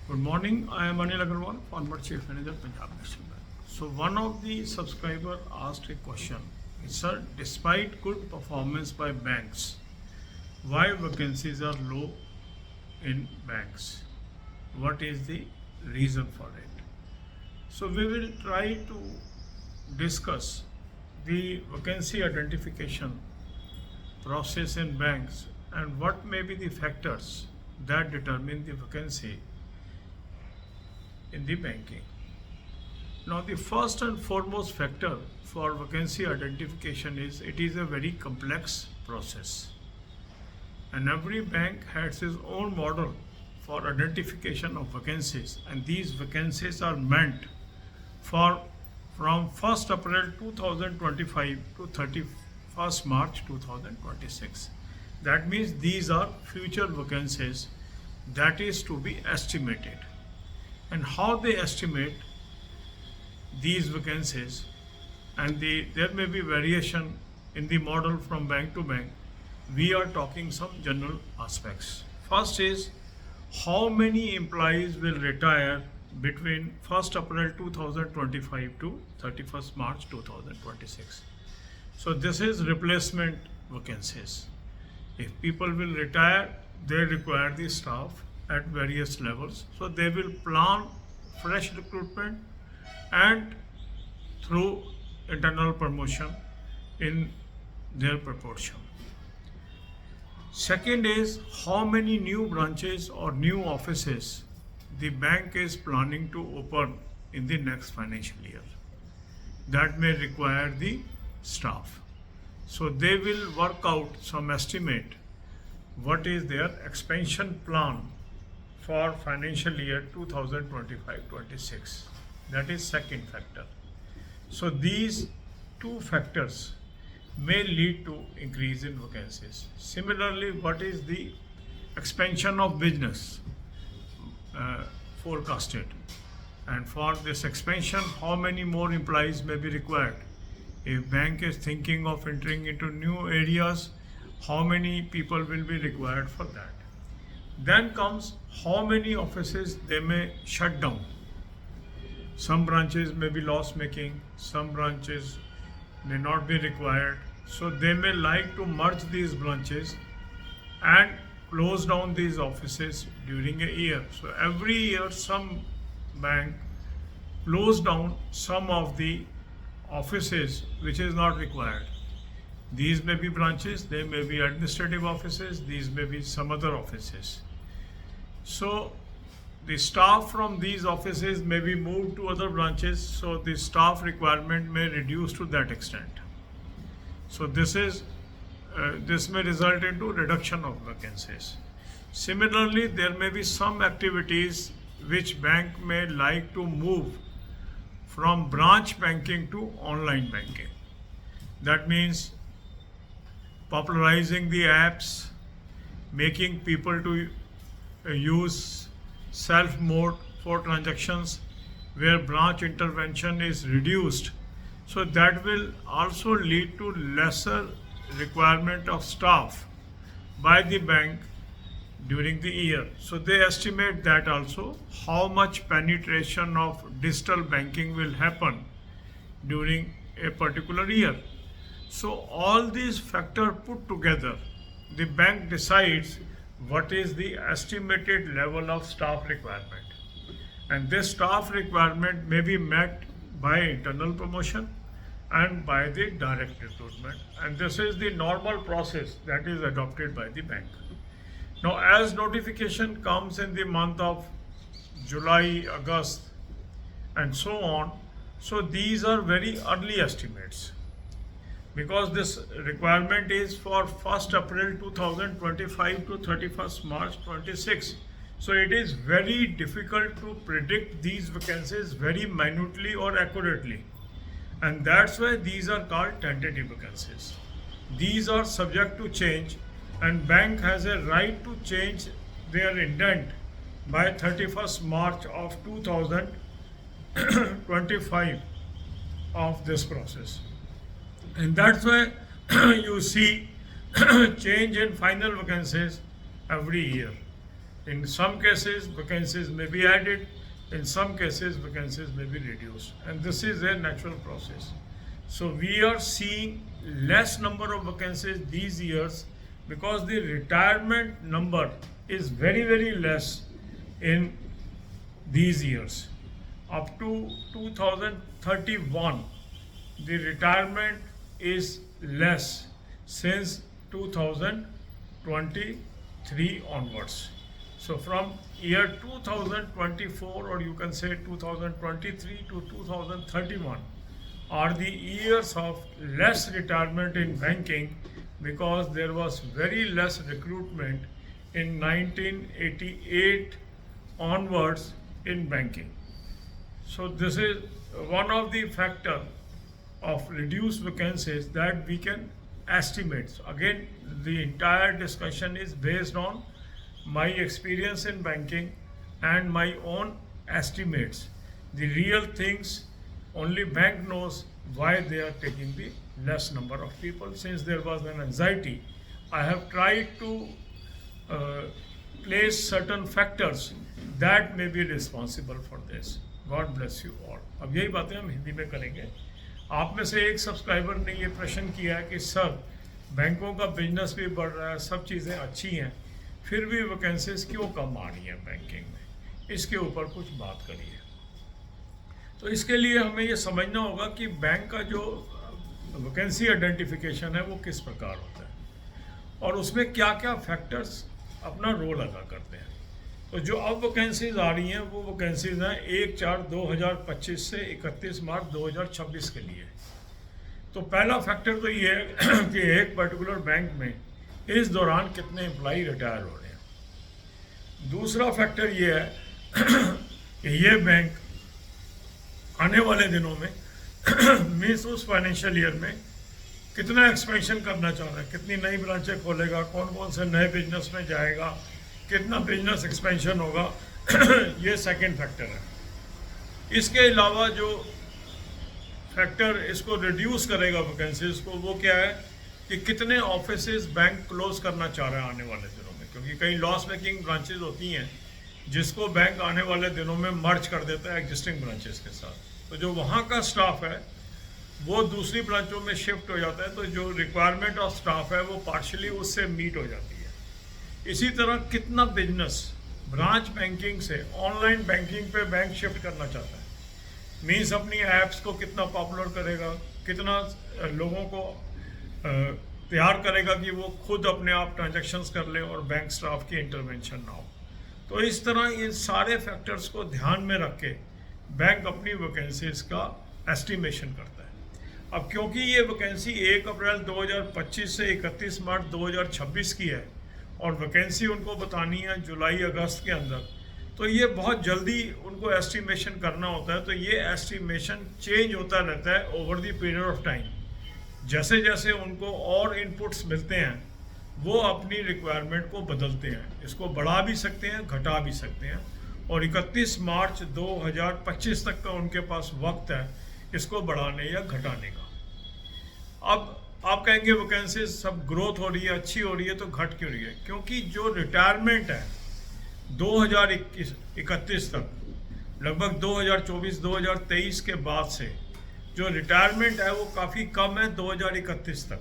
Good morning. I am Anil Agarwal, former Chief Manager, Punjab National Bank. So one of the subscriber asked a question. Sir, despite good performance by banks, why vacancies are low in banks? What is the reason for it? So we will try to discuss the vacancy identification process in banks and what may be the factors that determine the vacancy in the banking. Now, the first and foremost factor for vacancy identification is it is a very complex process, and every bank has its own model for identification of vacancies, and these vacancies are meant for from 1st April 2025 to 31st March 2026. That means these are future vacancies that is to be estimated. And how they estimate these vacancies, and there may be variation in the model from bank to bank. We are talking some general aspects. First is how many employees will retire between 1st April 2025 to 31st March 2026. So this is replacement vacancies. If people will retire, they require the staff at various levels. So they will plan fresh recruitment and through internal promotion in their proportion. Second is how many new branches or new offices the bank is planning to open in the next financial year. That may require the staff. So they will work out some estimate what is their expansion plan for financial year 2025-26. That is second factor. So these two factors may lead to increase in vacancies. Similarly, what is the expansion of business forecasted? And for this expansion, how many more employees may be required? If bank is thinking of entering into new areas, how many people will be required for that? Then comes how many offices they may shut down. Some branches may be loss making, some branches may not be required. So they may like to merge these branches and close down these offices during a year. So every year some bank close down some of the offices which is not required. These may be branches, they may be administrative offices, these may be some other offices. So the staff from these offices may be moved to other branches, so the staff requirement may reduce to that extent. So this may result into reduction of vacancies. Similarly, there may be some activities which bank may like to move from branch banking to online banking. That means popularizing the apps, making people to use self mode for transactions where branch intervention is reduced. So that will also lead to lesser requirement of staff by the bank during the year. So they estimate that also how much penetration of digital banking will happen during a particular year. So all these factors put together, the bank decides what is the estimated level of staff requirement. And this staff requirement may be met by internal promotion and by the direct recruitment. And this is the normal process that is adopted by the bank. Now, as notification comes in the month of July, August, and so on, so these are very early estimates, because this requirement is for 1st April 2025 to 31st March 26. So it is very difficult to predict these vacancies very minutely or accurately. And that's why these are called tentative vacancies. These are subject to change, and bank has a right to change their intent by 31st March of 2025 of this process. And that's why you see change in final vacancies every year. In some cases, vacancies may be added. In some cases, vacancies may be reduced. And this is a natural process. So we are seeing less number of vacancies these years because the retirement number is very, very less in these years. Up to 2031, the retirement is less since 2023 onwards. So from year 2024, or you can say 2023 to 2031, are the years of less retirement in banking because there was very less recruitment in 1988 onwards in banking. So this is one of the factor of reduced vacancies that we can estimate. So again, the entire discussion is based on my experience in banking and my own estimates. The real things only bank knows why they are taking the less number of people. Since there was an anxiety, I have tried to place certain factors that may be responsible for this. God bless you all. अब यही बातें हम हिंदी में करेंगे. आप में से एक सब्सक्राइबर ने ये प्रश्न किया है कि सर बैंकों का बिजनेस भी बढ़ रहा है, सब चीज़ें अच्छी हैं, फिर भी वैकेंसीज क्यों कम आ रही हैं बैंकिंग में, इसके ऊपर कुछ बात करिए. तो इसके लिए हमें ये समझना होगा कि बैंक का जो वैकेंसी आइडेंटिफिकेशन है वो किस प्रकार होता है और उसमें क्या क्या फैक्टर्स अपना रोल अदा करते हैं. तो जो अब वैकेंसीज आ रही हैं वो वैकेंसीज हैं 1/4/2025 से 31 मार्च 2026 के लिए. तो पहला फैक्टर तो ये है कि एक पर्टिकुलर बैंक में इस दौरान कितने एम्प्लॉई रिटायर हो रहे हैं. दूसरा फैक्टर ये है कि ये बैंक आने वाले दिनों में मीन्स उस फाइनेंशियल ईयर में कितना एक्सपेंशन करना चाह रहा है, कितनी नई ब्रांचें खोलेगा, कौन कौन से नए बिजनेस में जाएगा, कितना बिजनेस एक्सपेंशन होगा. ये सेकंड फैक्टर है. इसके अलावा जो फैक्टर इसको रिड्यूस करेगा वैकेंसीज को, वो क्या है कि कितने ऑफिसेज बैंक क्लोज करना चाह रहा है आने वाले दिनों में, क्योंकि कई लॉस मेकिंग ब्रांचेज होती हैं जिसको बैंक आने वाले दिनों में मर्ज कर देता है एग्जिस्टिंग ब्रांचेस के साथ. तो जो वहाँ का स्टाफ है वो दूसरी ब्रांचों में शिफ्ट हो जाता है, तो जो रिक्वायरमेंट ऑफ स्टाफ है वो पार्शली उससे मीट हो जाती है. इसी तरह कितना बिजनेस ब्रांच बैंकिंग से ऑनलाइन बैंकिंग पे बैंक शिफ्ट करना चाहता है, मीन्स अपनी ऐप्स को कितना पॉपुलर करेगा, कितना लोगों को तैयार करेगा कि वो खुद अपने आप ट्रांजैक्शंस कर ले और बैंक स्टाफ की इंटरवेंशन ना हो. तो इस तरह इन सारे फैक्टर्स को ध्यान में रख के बैंक अपनी वैकेंसीज का एस्टिमेशन करता है. अब क्योंकि ये वैकेंसी 1 अप्रैल 2025 से 31 मार्च 2026 की है और वैकेंसी उनको बतानी है जुलाई अगस्त के अंदर, तो ये बहुत जल्दी उनको एस्टिमेशन करना होता है. तो ये एस्टिमेशन चेंज होता रहता है over the period of time. जैसे जैसे उनको और इनपुट्स मिलते हैं वो अपनी रिक्वायरमेंट को बदलते हैं. इसको बढ़ा भी सकते हैं, घटा भी सकते हैं, और 31 मार्च 2025 तक का उनके पास वक्त है इसको बढ़ाने या घटाने का. अब आप कहेंगे वैकेंसीज सब ग्रोथ हो रही है, अच्छी हो रही है, तो घट क्यों रही है? क्योंकि जो रिटायरमेंट है 2031 तक, लगभग 2024-2023 के बाद से जो रिटायरमेंट है वो काफ़ी कम है 2031 तक.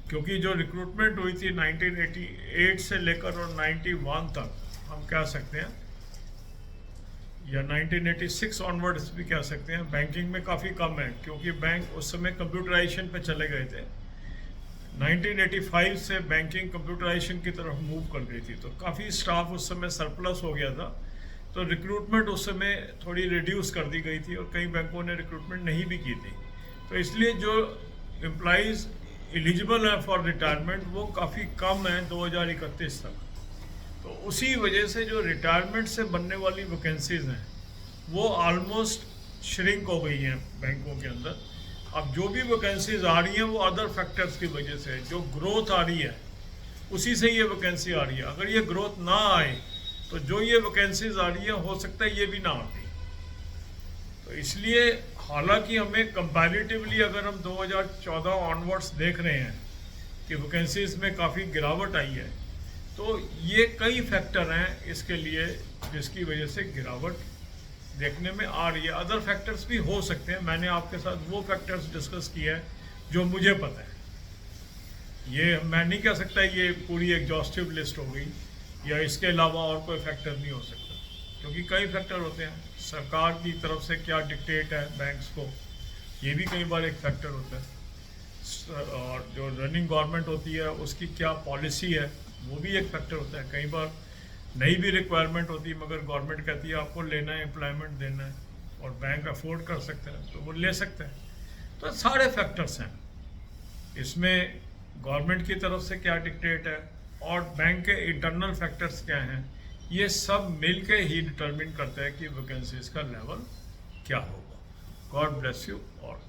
क्योंकि जो रिक्रूटमेंट हुई थी 1988 से लेकर और 91 तक हम कह सकते हैं, या 1986 ऑनवर्ड्स भी कह सकते हैं, बैंकिंग में काफ़ी कम है, क्योंकि बैंक उस समय कंप्यूटराइजेशन पे चले गए थे. 1985 से बैंकिंग कंप्यूटराइजेशन की तरफ मूव कर गई थी, तो काफ़ी स्टाफ उस समय सरप्लस हो गया था. तो रिक्रूटमेंट उस समय थोड़ी रिड्यूस कर दी गई थी और कई बैंकों ने रिक्रूटमेंट नहीं भी की थी. तो इसलिए जो एम्प्लॉइज़ एलिजिबल है फॉर रिटायरमेंट वो काफ़ी कम है 2031 तक. तो उसी वजह से जो रिटायरमेंट से बनने वाली वैकेंसीज हैं वो ऑलमोस्ट श्रिंक हो गई हैं बैंकों के अंदर. अब जो भी वैकेंसीज आ रही हैं वो अदर फैक्टर्स की वजह से, जो ग्रोथ आ रही है उसी से ये वैकेंसी आ रही है. अगर ये ग्रोथ ना आए तो जो ये वैकेंसीज आ रही है हो सकता है ये भी ना आती. तो इसलिए हालांकि हमें कंपैरेटिवली अगर हम 2014 ऑनवर्ड्स देख रहे हैं कि वैकेंसीज में काफ़ी गिरावट आई है, तो ये कई फैक्टर हैं इसके लिए जिसकी वजह से गिरावट देखने में आ रही है। अदर फैक्टर्स भी हो सकते हैं, मैंने आपके साथ वो फैक्टर्स डिस्कस किए हैं जो मुझे पता है। ये मैं नहीं कह सकता ये पूरी एग्जॉस्टिव लिस्ट हो गई या इसके अलावा और कोई फैक्टर नहीं हो सकता, क्योंकि कई फैक्टर होते हैं। सरकार की तरफ से क्या डिक्टेट है बैंक्स को, ये भी कई बार एक फैक्टर होता है। और जो रनिंग गवर्नमेंट होती है उसकी क्या पॉलिसी है वो भी एक फैक्टर होता है। कई बार नई भी रिक्वायरमेंट होती है मगर गवर्नमेंट कहती है आपको लेना है, एम्प्लॉयमेंट देना है, और बैंक अफोर्ड कर सकता है तो वो ले सकते हैं। तो सारे फैक्टर्स हैं इसमें, गवर्नमेंट की तरफ से क्या डिक्टेट है और बैंक के इंटरनल फैक्टर्स क्या हैं, ये सब मिल के ही डिटरमिन करते हैं कि वैकेंसीज का लेवल क्या होगा। God bless you all.